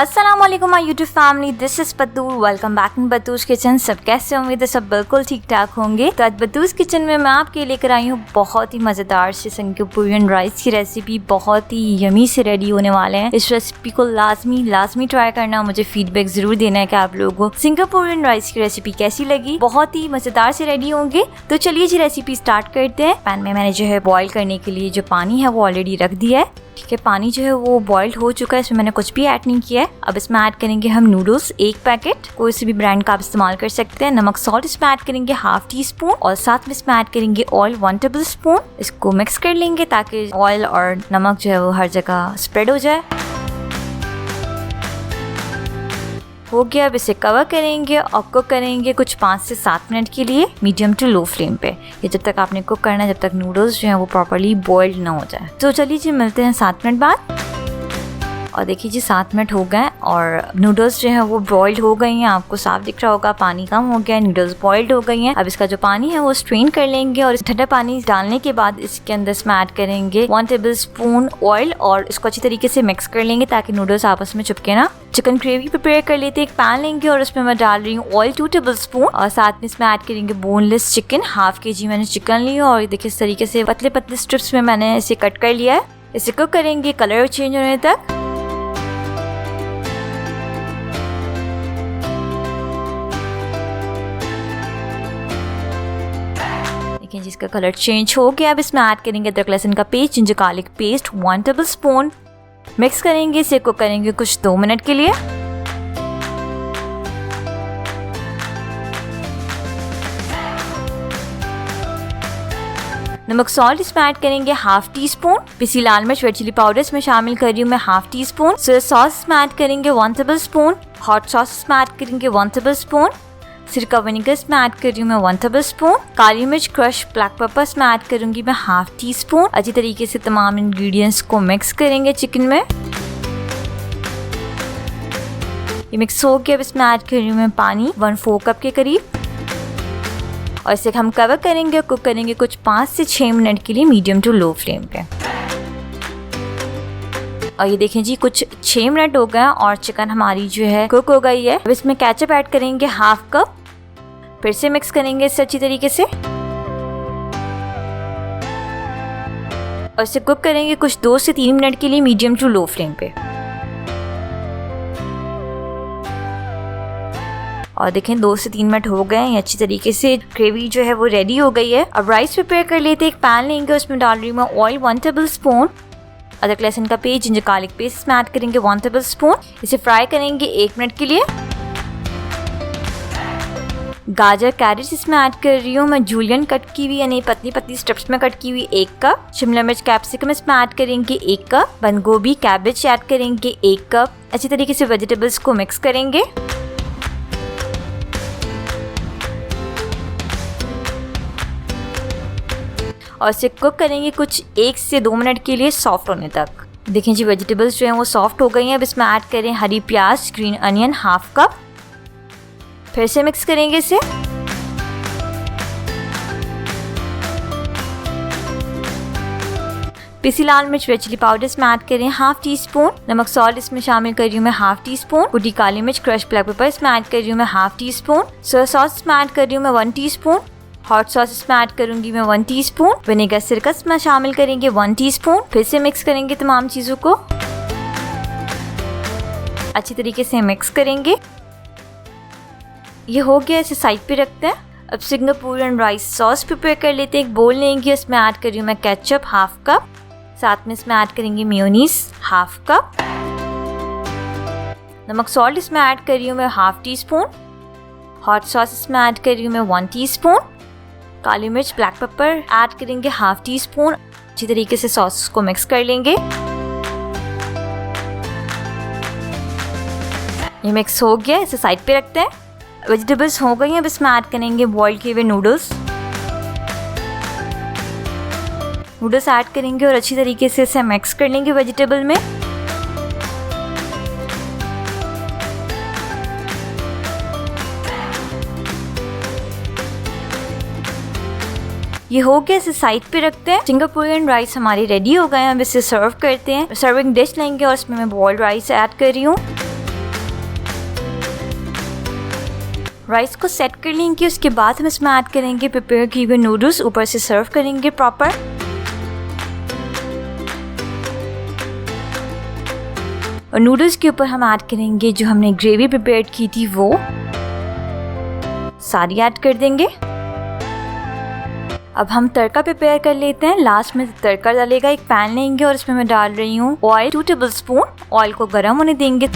अस्सलाम वालेकुम my YouTube family, this is Batool. Welcome back in Batool's किचन। सब कैसे उम्मीद है सब बिल्कुल ठीक ठाक होंगे। तो आज बतूस किचन में मैं आपके लेकर आई हूँ बहुत ही मज़ेदार से सिंगापुरियन राइस की रेसिपी। बहुत ही यमी से रेडी होने वाले हैं। इस रेसिपी को लाजमी ट्राई करना। मुझे फीडबैक जरूर देना है कि आप लोगों को सिंगापुरियन राइस की रेसिपी कैसी लगी। बहुत ही मज़ेदार से रेडी होंगे। तो चलिए जी रेसिपी स्टार्ट करते हैं। पैन में मैंने जो है बॉईल करने के लिए जो पानी है वो ऑलरेडी रख दिया है। ठीक है, पानी जो है वो बॉइल्ड हो चुका है। इसमें मैंने कुछ भी ऐड नहीं किया है। अब इसमें ऐड करेंगे हम नूडल्स 1 पैकेट। कोई से भी ब्रांड का आप इस्तेमाल कर सकते हैं। नमक सॉल्ट इसमें ऐड करेंगे ½ टीस्पून और साथ में इसमें ऐड करेंगे ऑयल 1 टेबल स्पून। इसको मिक्स कर लेंगे ताकि ऑयल और नमक जो है वो हर जगह स्प्रेड हो जाए। हो गया। अब इसे कवर करेंगे और कुक करेंगे कुछ 5 से 7 मिनट के लिए मीडियम टू लो फ्लेम पे। ये जब तक आपने कुक करना है, जब तक नूडल्स जो हैं वो प्रॉपर्ली बॉइल्ड ना हो जाए। तो चलिए जी मिलते हैं 7 मिनट बाद। और देखिए जी 7 मिनट हो गए और नूडल्स जो है वो बॉइल्ड हो गई हैं। आपको साफ दिख रहा होगा, पानी कम हो गया है, नूडल्स बॉइल्ड हो गई हैं। अब इसका जो पानी है वो स्ट्रेन कर लेंगे और ठंडा पानी डालने के बाद इसके अंदर इसमें ऐड करेंगे 1 टेबल स्पून ऑयल और इसको अच्छी तरीके से मिक्स कर लेंगे ताकि नूडल्स आपस में चिपके ना। चिकन ग्रेवी प्रिपेयर कर लेते हैं। एक पैन लेंगे और उसमें मैं डाल रही हूँ ऑयल 2 टेबल स्पून और साथ में इसमें ऐड करेंगे बोनलेस चिकन। ½ kg मैंने चिकन लिया और देखिए इस तरीके से पतले पतले स्ट्रिप्स में मैंने इसे कट कर लिया है। इसे कुक करेंगे कलर चेंज होने तक। जिसका कलर चेंज हो गया। अब इसमें ऐड करेंगे अदरक लहसुन का paste, ginger garlic paste 1 table spoon. Mix करेंगे, इसे कुक करेंगे कुछ 2 मिनट के लिए। नमक सॉल्ट इसमें ऐड करेंगे ½ टीस्पून। पिसी लाल मिर्च रेड चिली पाउडर इसमें शामिल कर रही हूँ मैं ½ टीस्पून। सोया सॉस इसमें ऐड करेंगे 1 टेबल स्पून। हॉट सॉस इसमें ऐड करेंगे 1 टेबल स्पून। सिरका विनेगर इसमें ऐड कर रही हूँ मैं 1 टेबल स्पून। काली मिर्च क्रश ब्लैक पेपर इसमें ऐड करूंगी मैं ½ टीस्पून। अच्छी तरीके से तमाम इंग्रेडिएंट्स को मिक्स करेंगे चिकन में। ये मिक्स हो गया। अब इसमें ऐड कर रही हूँ मैं पानी 1/4 कप के करीब और इसे हम कवर करेंगे, कुक करेंगे कुछ 5 से 6 मिनट के लिए मीडियम टू लो फ्लेम पे। और ये देखें जी कुछ 6 मिनट हो गए और चिकन हमारी जो है कुक हो गई है। अब इसमें केचप ऐड करेंगे ½ कप। फिर से मिक्स करेंगे इसे अच्छी तरीके से और इसे कुक करेंगे कुछ 2 से 3 मिनट के लिए मीडियम टू लो फ्लेम पे। और देखें 2 से 3 मिनट हो गए हैं। अच्छी तरीके से ग्रेवी जो है वो रेडी हो गई है। अब राइस प्रिपेयर कर लेते हैं। एक पैन लेंगे, उसमें डाल रही हूँ मैं ऑयल 1 टेबल स्पून। अदरक लहसुन का पेस्ट, जिंजर गार्लिक पेस्ट इसमें ऐड करेंगे 1 टेबल स्पून। इसे फ्राई करेंगे 1 मिनट के लिए। गाजर कैरेट इसमें ऐड कर रही हूँ मैं जूलियन कट की हुई, यानी पतली पतली स्ट्रिप्स में कट की हुई 1 कप। शिमला मिर्च कैप्सिकम इसमें ऐड करेंगे 1 कप। बंद गोभी कैबेज ऐड करेंगे 1 कप। अच्छी तरीके से वेजिटेबल्स को मिक्स करेंगे। और इसे कुक करेंगे कुछ 1 से 2 मिनट के लिए सॉफ्ट होने तक। देखें जी वेजिटेबल्स जो हैं वो सॉफ्ट हो गई हैं। अब इसमें ऐड करें हरी प्याज ग्रीन अनियन ½ कप। फिर से मिक्स करेंगे इसे। पिसी लाल मिर्च रेड चिली पाउडर इसमें ऐड करें ½ टीस्पून। नमक सॉल्ट इसमें शामिल कर रही हूँ मैं ½ टीस्पून। कुटी काली मिर्च क्रश ब्लैक पेपर इसमें ऐड कर रही हूँ मैं ½ टीस्पून। सोया सॉस इसमें ऐड कर रही हूँ मैं 1 टीस्पून। हॉट सॉस इसमें ऐड करूंगी मैं 1 टीस्पून। विनेगर सिरका इसमें शामिल करेंगे 1 टीस्पून। फिर से मिक्स करेंगे तमाम चीज़ों को, अच्छी तरीके से मिक्स करेंगे। ये हो गया, इसे साइड पे रखते हैं। अब सिंगापुरियन राइस सॉस प्रिपेयर कर लेते हैं। एक बोल लेंगे, इसमें ऐड कर रही हूँ मैं केचप ½ कप। साथ में इसमें ऐड करेंगे मेयोनीज ½ कप। नमक सॉल्ट इसमें ऐड कर रही हूँ मैं ½ टीस्पून। हॉट सॉस इसमें ऐड कर रही हूँ मैं 1 टीस्पून। काली मिर्च ब्लैक पेपर ऐड करेंगे ½ टीस्पून। अच्छी तरीके से सॉस को मिक्स कर लेंगे। ये मिक्स हो गया, इसे साइड पे रखते हैं। वेजिटेबल्स हो गई हैं। अब इसमें ऐड करेंगे बॉईल किए हुए नूडल्स ऐड करेंगे और अच्छी तरीके से इसे मिक्स कर लेंगे वेजिटेबल में। ये हो गया, इसे साइड पे रखते हैं। सिंगापुरियन राइस हमारी रेडी हो गए हैं। अब इसे सर्व करते हैं। सर्विंग डिश लेंगे और इसमें मैं बॉइल्ड राइस ऐड कर रही हूँ। राइस को सेट कर लेंगे। उसके बाद हम इसमें ऐड करेंगे प्रिपेयर किए हुए नूडल्स, ऊपर से सर्व करेंगे प्रॉपर। और नूडल्स के ऊपर हम ऐड करेंगे जो हमने ग्रेवी प्रिपेयर की थी, वो सारी ऐड कर देंगे। अब हम तड़का प्रिपेयर कर लेते हैं। लास्ट में तड़का डालेगा, एक पैन लेंगे और इसमें मैं डाल रही हूँ ऑयल 2 टेबलस्पून। ऑयल को गर्म होने देंगे।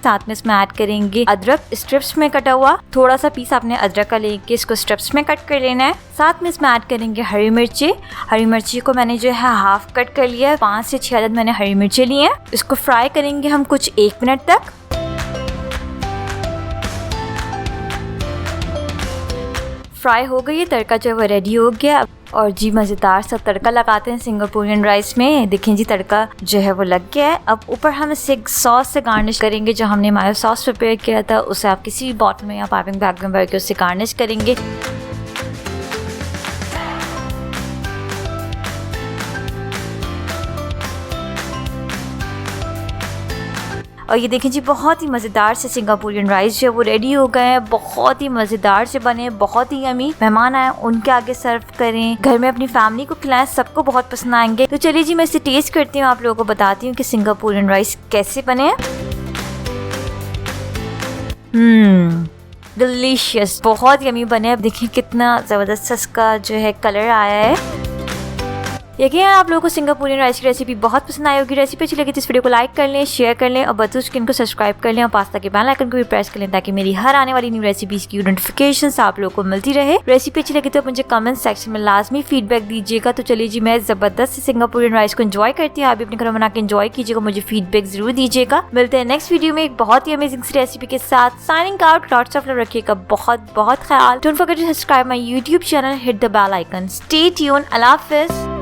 साथ में इसमें ऐड करेंगे अदरक स्ट्रिप्स में कटा हुआ, थोड़ा सा पीस आपने अदरक का लेके इसको स्ट्रिप्स में कट कर लेना है। साथ में इसमें ऐड करेंगे हरी मिर्ची। हरी मिर्ची को मैंने जो है हाफ कट कर लिया है, 5 से 6 अदद मैंने हरी मिर्ची ली हैं। इसको फ्राई करेंगे हम कुछ 1 मिनट तक। फ्राई हो गई है, तड़का जो है वो रेडी हो गया। और जी मज़ेदार सा तड़का लगाते हैं सिंगापुरियन राइस में। देखें जी तड़का जो है वो लग गया है। अब ऊपर हम इसे सॉस से गार्निश करेंगे। जो हमने मायो सॉस प्रिपेयर किया था उसे आप किसी भी बॉटल में या पाइपिंग बैग में भर के उससे गार्निश करेंगे। और ये देखें जी बहुत ही मज़ेदार से सिंगापुरियन राइस जो है वो रेडी हो गए हैं। बहुत ही मज़ेदार से बने, बहुत ही यमी। मेहमान आए उनके आगे सर्व करें, घर में अपनी फैमिली को खिलाएं, सबको बहुत पसंद आएंगे। तो चलिए जी मैं इसे टेस्ट करती हूँ, आप लोगों को बताती हूँ कि सिंगापुरियन राइस कैसे बने हैं। डिलीशियस, बहुत यमी बने। अब देखिए कितना ज़बरदस्त इसका जो है कलर आया है। यकीन आप लोगों को सिंगापुरियन राइस की रेसिपी बहुत पसंद आई होगी। रेसिपी अच्छी लगी तो इस वीडियो को लाइक कर लें, शेयर कर लें और बतूज किचन को सब्सक्राइब कर लें और पास्ता के बेल आइकन को भी प्रेस कर लें ताकि मेरी हर आने वाली न्यू रेसिपीज की नोटिफिकेशंस आप लोगों को मिलती रहे। रेसिपी अच्छी लगी तो मुझे कमेंट सेक्शन में लाजमी फीडबैक दीजिएगा। तो चलिए जी मैं ज़बरदस्त सिंगापुरियन राइस को एंजॉय करती हूँ, आप भी अपने घर में बना के एंजॉय कीजिएगा, मुझे फीडबैक जरूर दीजिएगा। मिलते हैं नेक्स्ट वीडियो में एक बहुत ही अमेजिंग सी रेसिपी के साथ। Signing out, lots of love, रखिएगा बहुत बहुत ख्याल। Don't forget to subscribe my YouTube channel, hit the bell icon. Stay tune, अल्लाह हाफिज़।